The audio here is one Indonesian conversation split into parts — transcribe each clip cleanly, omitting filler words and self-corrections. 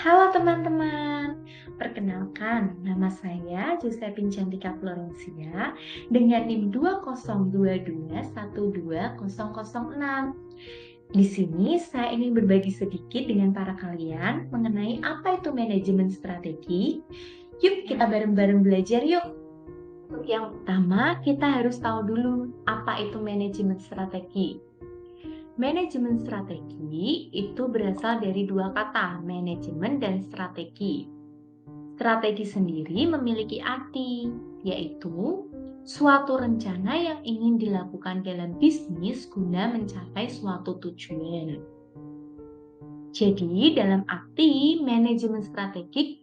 Halo teman-teman, perkenalkan nama saya Josephine Cantika Florencia dengan NIM 202212006. Di sini saya ingin berbagi sedikit dengan para kalian mengenai apa itu manajemen strategi. Yuk kita bareng-bareng belajar yuk. Untuk yang pertama, kita harus tahu dulu apa itu manajemen strategi. Manajemen strategi itu berasal dari dua kata, manajemen dan strategi. Strategi sendiri memiliki arti, yaitu suatu rencana yang ingin dilakukan dalam bisnis guna mencapai suatu tujuan. Jadi, dalam arti manajemen strategik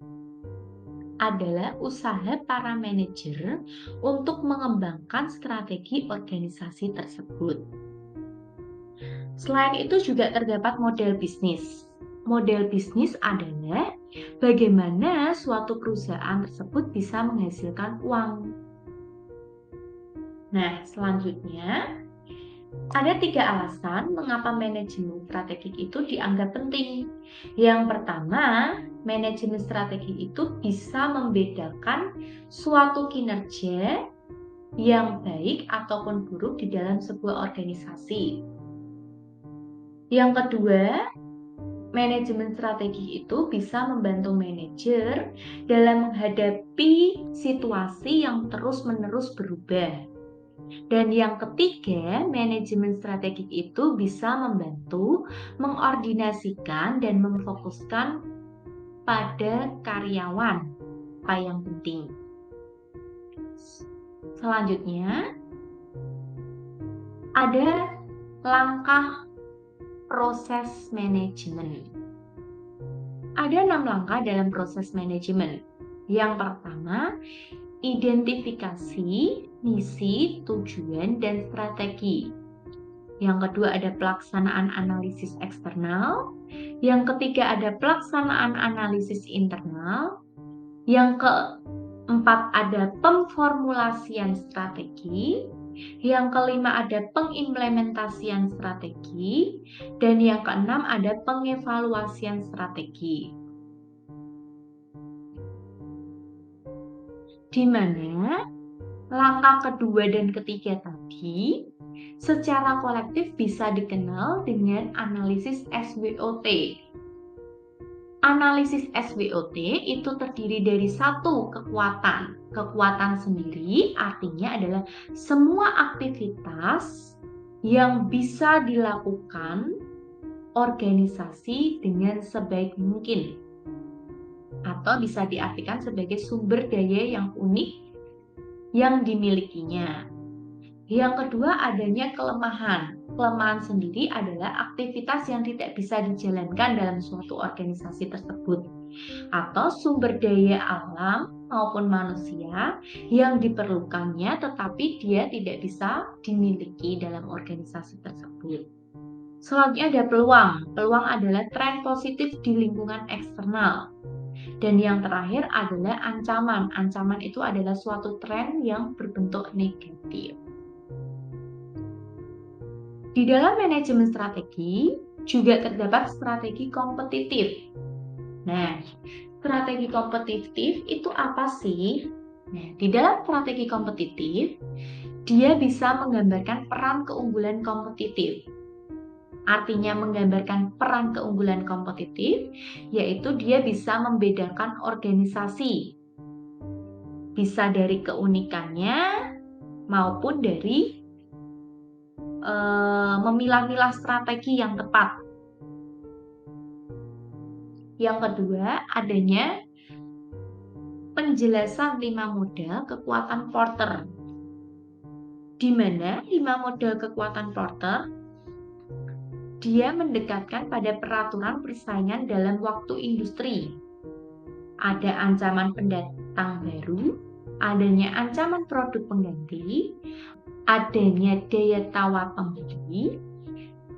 adalah usaha para manajer untuk mengembangkan strategi organisasi tersebut. Selain itu juga terdapat model bisnis. Model bisnis adalah bagaimana suatu perusahaan tersebut bisa menghasilkan uang. Nah, selanjutnya ada 3 alasan mengapa manajemen strategik itu dianggap penting. Yang pertama, manajemen strategi itu bisa membedakan suatu kinerja yang baik ataupun buruk di dalam sebuah organisasi. Yang kedua, manajemen strategi itu bisa membantu manajer dalam menghadapi situasi yang terus-menerus berubah. Dan yang ketiga, manajemen strategik itu bisa membantu mengordinasikan dan memfokuskan pada karyawan, apa yang penting. Selanjutnya, ada langkah proses manajemen. Ada 6 langkah dalam proses manajemen. Yang pertama, identifikasi, misi, tujuan, dan strategi. Yang kedua ada pelaksanaan analisis eksternal. Yang ketiga ada pelaksanaan analisis internal. Yang keempat ada pemformulasian strategi. Yang kelima ada pengimplementasian strategi, dan yang keenam ada pengevaluasian strategi. Di mana langkah kedua dan ketiga tadi secara kolektif bisa dikenal dengan analisis SWOT. Analisis SWOT itu terdiri dari satu kekuatan. Kekuatan sendiri artinya adalah semua aktivitas yang bisa dilakukan organisasi dengan sebaik mungkin. Atau bisa diartikan sebagai sumber daya yang unik yang dimilikinya. Yang kedua adanya kelemahan. Kelemahan sendiri adalah aktivitas yang tidak bisa dijalankan dalam suatu organisasi tersebut atau sumber daya alam maupun manusia yang diperlukannya tetapi dia tidak bisa dimiliki dalam organisasi tersebut. Selanjutnya ada peluang. Peluang adalah tren positif di lingkungan eksternal. Dan yang terakhir adalah ancaman. Ancaman itu adalah suatu tren yang berbentuk negatif. Di dalam manajemen strategi juga terdapat strategi kompetitif. Nah, strategi kompetitif itu apa sih? Nah, di dalam strategi kompetitif, dia bisa menggambarkan peran keunggulan kompetitif. Artinya menggambarkan peran keunggulan kompetitif, yaitu dia bisa membedakan organisasi. Bisa dari keunikannya maupun dari memilah-milah strategi yang tepat. Yang kedua, adanya penjelasan 5 model kekuatan Porter. Di mana 5 model kekuatan Porter dia mendekatkan pada peraturan persaingan dalam waktu industri. Ada ancaman pendatang baru, adanya ancaman produk pengganti, adanya daya tawar pembeli,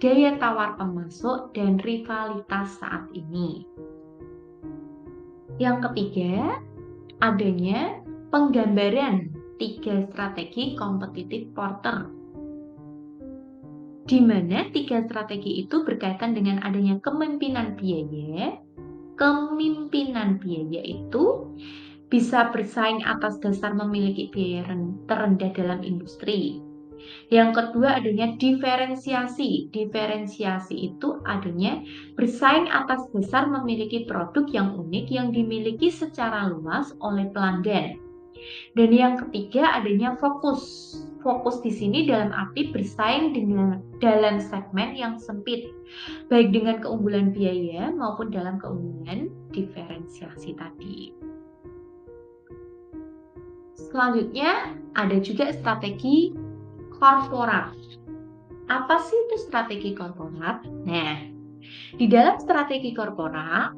daya tawar pemasok, dan rivalitas saat ini. Yang ketiga, adanya penggambaran 3 strategi kompetitif Porter. Di mana 3 strategi itu berkaitan dengan adanya kepemimpinan biaya, kemimpinan biaya itu bisa bersaing atas dasar memiliki biaya terendah dalam industri. Yang kedua adanya diferensiasi. Diferensiasi itu adanya bersaing atas dasar memiliki produk yang unik yang dimiliki secara luas oleh pelanggan. Dan yang ketiga adanya fokus. Fokus di sini dalam arti bersaing dengan dalam segmen yang sempit, baik dengan keunggulan biaya maupun dalam keunggulan diferensiasi tadi. Selanjutnya ada juga strategi korporat. Apa sih itu strategi korporat? Nah, di dalam strategi korporat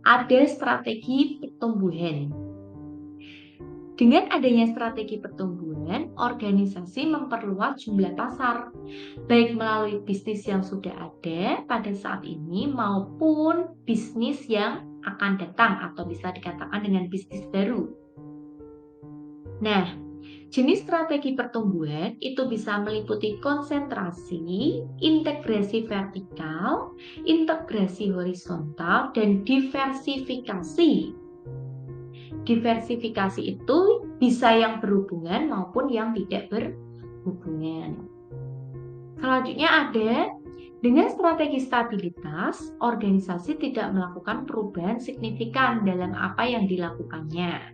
ada strategi pertumbuhan. Dengan adanya strategi pertumbuhan, organisasi memperluas jumlah pasar, baik melalui bisnis yang sudah ada pada saat ini maupun bisnis yang akan datang atau bisa dikatakan dengan bisnis baru. Nah, jenis strategi pertumbuhan itu bisa meliputi konsentrasi, integrasi vertikal, integrasi horizontal, dan diversifikasi. Diversifikasi itu bisa yang berhubungan maupun yang tidak berhubungan. Selanjutnya ada dengan strategi stabilitas, organisasi tidak melakukan perubahan signifikan dalam apa yang dilakukannya.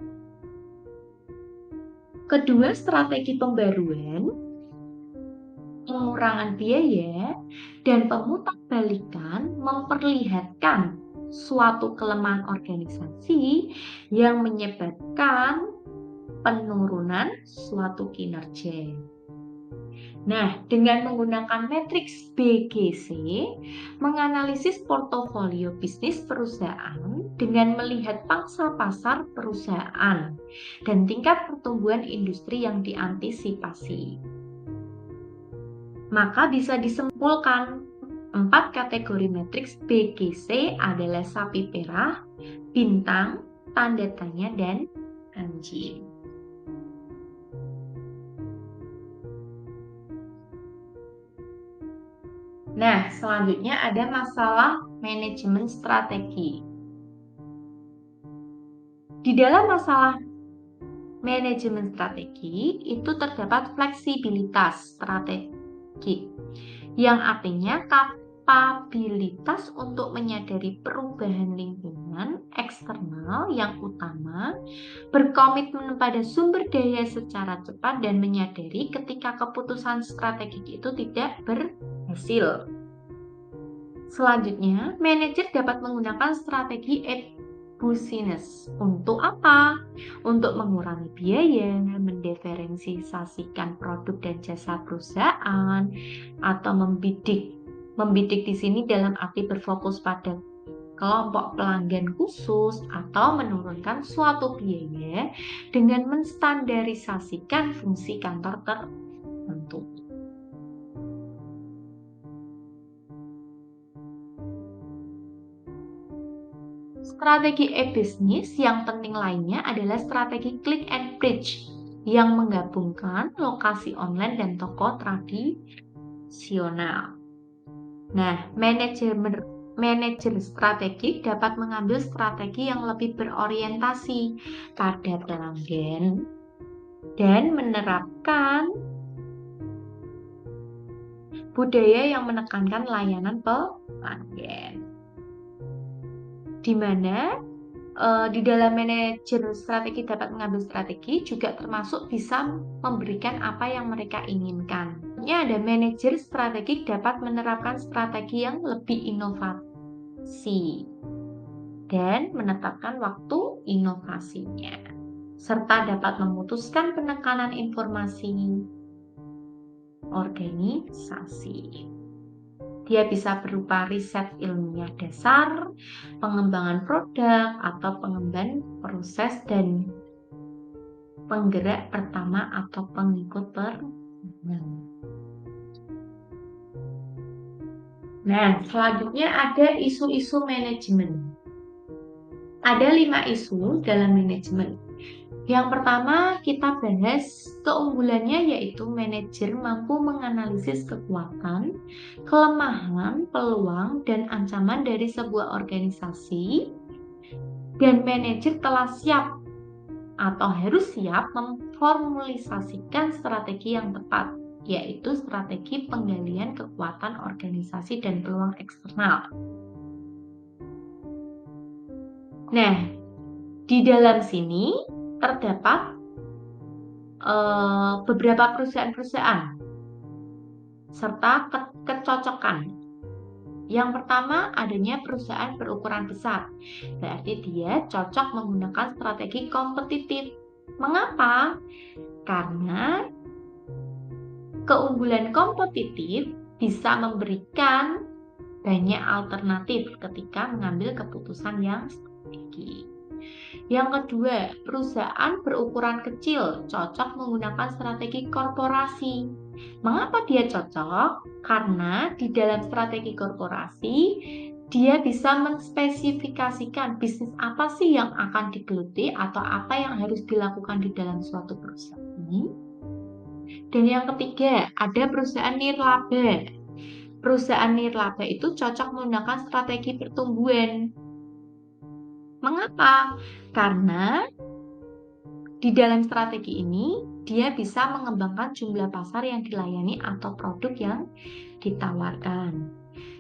Kedua, strategi pembaruan, pengurangan biaya, dan pemutakbalikan memperlihatkan suatu kelemahan organisasi yang menyebabkan penurunan suatu kinerja. Nah, dengan menggunakan matriks BGC, menganalisis portofolio bisnis perusahaan dengan melihat pangsa pasar perusahaan dan tingkat pertumbuhan industri yang diantisipasi. Maka bisa disimpulkan 4 kategori matriks BGC adalah sapi perah, bintang, tanda tanya, dan anjing. Nah, selanjutnya ada masalah manajemen strategi. Di dalam masalah manajemen strategi itu terdapat fleksibilitas strategi, yang artinya kapabilitas untuk menyadari perubahan lingkungan eksternal yang utama, berkomitmen pada sumber daya secara cepat, dan menyadari ketika keputusan strategik itu tidak berhasil. Selanjutnya, manajer dapat menggunakan strategi business. Untuk apa? Untuk mengurangi biaya, mendiferensiasikan produk dan jasa perusahaan, atau membidik. Membidik di sini dalam arti berfokus pada kelompok pelanggan khusus atau menurunkan suatu biaya dengan menstandarisasikan fungsi kantor tertentu. Strategi e-bisnis yang penting lainnya adalah strategi click and bridge yang menggabungkan lokasi online dan toko tradisional. Nah, manajer strategi dapat mengambil strategi yang lebih berorientasi pada pelanggan dan menerapkan budaya yang menekankan layanan pelanggan. Di mana di dalam manajer strategi dapat mengambil strategi juga termasuk bisa memberikan apa yang mereka inginkan. Ada manajer strategi dapat menerapkan strategi yang lebih inovasi dan menetapkan waktu inovasinya, serta dapat memutuskan penekanan informasi organisasi. Dia bisa berupa riset ilmiah dasar, pengembangan produk, atau pengembangan proses dan penggerak pertama atau pengikut pertama. Nah, selanjutnya ada isu-isu manajemen. Ada 5 isu dalam manajemen. Yang pertama kita bahas keunggulannya, yaitu manajer mampu menganalisis kekuatan, kelemahan, peluang, dan ancaman dari sebuah organisasi, dan manajer telah siap atau harus siap memformulasikan strategi yang tepat, yaitu strategi penggalian kekuatan organisasi dan peluang eksternal. Nah, di dalam sini terdapat beberapa perusahaan-perusahaan serta kecocokan. Yang pertama, adanya perusahaan berukuran besar. Berarti dia cocok menggunakan strategi kompetitif. Mengapa? Karena keunggulan kompetitif bisa memberikan banyak alternatif ketika mengambil keputusan yang strategis. Yang kedua, perusahaan berukuran kecil cocok menggunakan strategi korporasi. Mengapa dia cocok? Karena di dalam strategi korporasi, dia bisa menspesifikasikan bisnis apa sih yang akan digeluti atau apa yang harus dilakukan di dalam suatu perusahaan. Dan yang ketiga, ada perusahaan nirlaba. Perusahaan nirlaba itu cocok menggunakan strategi pertumbuhan. Mengapa? Karena di dalam strategi ini, dia bisa mengembangkan jumlah pasar yang dilayani atau produk yang ditawarkan.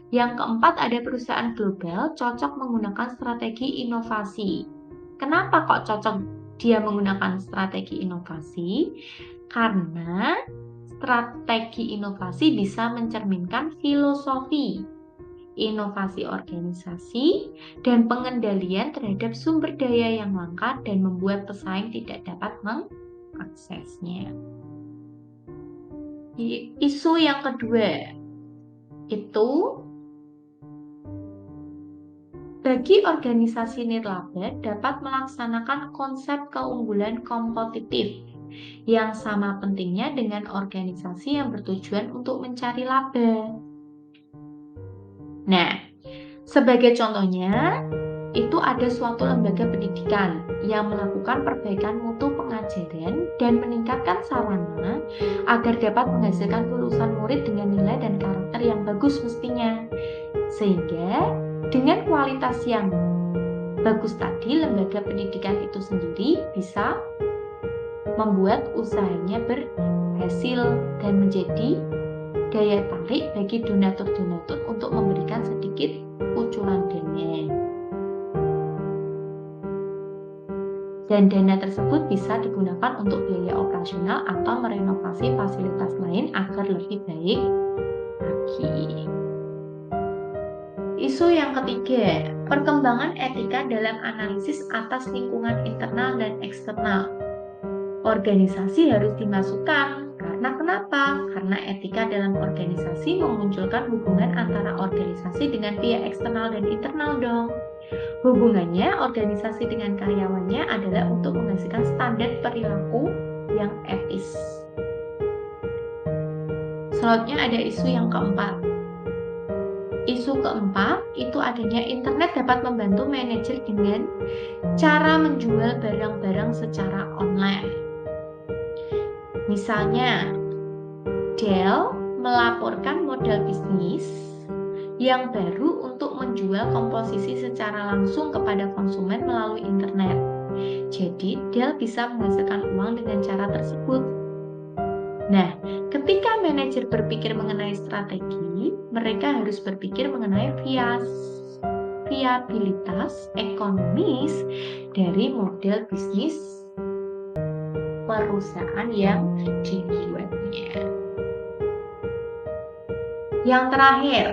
Yang keempat, ada perusahaan global cocok menggunakan strategi inovasi. Kenapa kok cocok dia menggunakan strategi inovasi? Karena strategi inovasi bisa mencerminkan filosofi inovasi organisasi, dan pengendalian terhadap sumber daya yang langka dan membuat pesaing tidak dapat mengaksesnya. Isu yang kedua itu bagi organisasi nirlaba dapat melaksanakan konsep keunggulan kompetitif yang sama pentingnya dengan organisasi yang bertujuan untuk mencari laba. Nah, sebagai contohnya, itu ada suatu lembaga pendidikan yang melakukan perbaikan mutu pengajaran dan meningkatkan sarana agar dapat menghasilkan lulusan murid dengan nilai dan karakter yang bagus mestinya. Sehingga dengan kualitas yang bagus tadi, lembaga pendidikan itu sendiri bisa membuat usahanya berhasil dan menjadi daya tarik bagi donatur-donatur untuk memberikan sedikit kucuran dana. Dan dana tersebut bisa digunakan untuk biaya operasional atau merenovasi fasilitas lain agar lebih baik lagi. Isu yang ketiga, perkembangan etika dalam analisis atas lingkungan internal dan eksternal. Organisasi harus dimasukkan. Karena kenapa? Karena etika dalam organisasi memunculkan hubungan antara organisasi dengan pihak eksternal dan internal dong. Hubungannya organisasi dengan karyawannya adalah untuk menghasilkan standar perilaku yang etis. Selanjutnya ada isu yang keempat. Isu keempat itu adanya internet dapat membantu manajer dengan cara menjual barang-barang secara online. Misalnya, Dell melaporkan modal bisnis yang baru untuk menjual komposisi secara langsung kepada konsumen melalui internet. Jadi, Dell bisa menghasilkan uang dengan cara tersebut. Nah, ketika manajer berpikir mengenai strategi, mereka harus berpikir mengenai viabilitas ekonomis dari model bisnis perusahaan yang dibuatnya. Yang terakhir,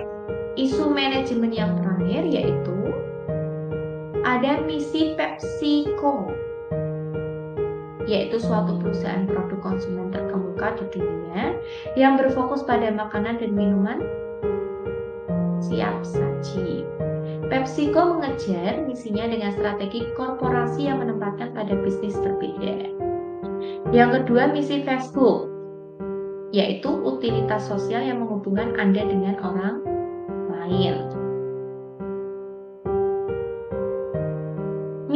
isu manajemen yang terakhir yaitu ada misi PepsiCo, yaitu suatu perusahaan produk konsumen terkemuka di dunia yang berfokus pada makanan dan minuman siap saji. PepsiCo mengejar misinya dengan strategi korporasi yang menempatkan pada bisnis berbeda. Yang kedua, misi Facebook, yaitu utilitas sosial yang menghubungkan Anda dengan orang lain.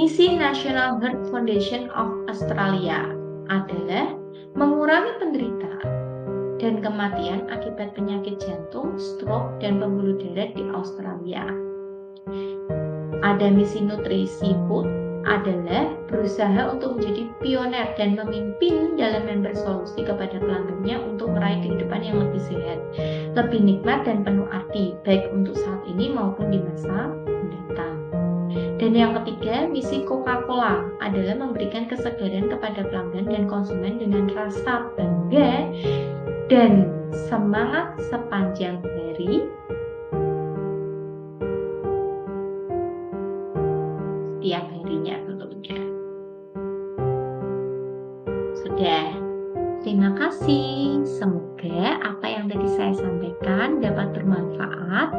Misi National Heart Foundation of Australia adalah mengurangi penderitaan dan kematian akibat penyakit jantung, stroke, dan pembuluh darah di Australia. Ada misi Nutrisi Food adalah berusaha untuk menjadi pioner dan memimpin dalam memberi solusi kepada pelanggannya untuk meraih kehidupan yang lebih sehat, lebih nikmat dan penuh arti, baik untuk saat ini maupun di masa mendatang. Dan yang ketiga, misi Coca-Cola adalah memberikan kesegaran kepada pelanggan dan konsumen dengan rasa bangga dan semangat sepanjang hari setiap harinya tentunya. Sudah. Terima kasih. Semoga apa yang tadi saya sampaikan dapat bermanfaat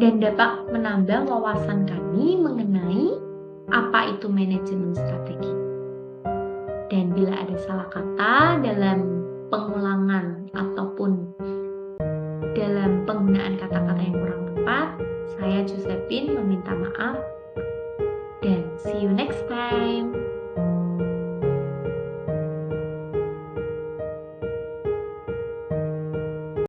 dan dapat menambah wawasan kami mengenai apa itu manajemen strategi. Dan bila ada salah kata dalam pengulangan ataupun dalam penggunaan kata-kata yang kurang tepat, saya Josephine meminta maaf.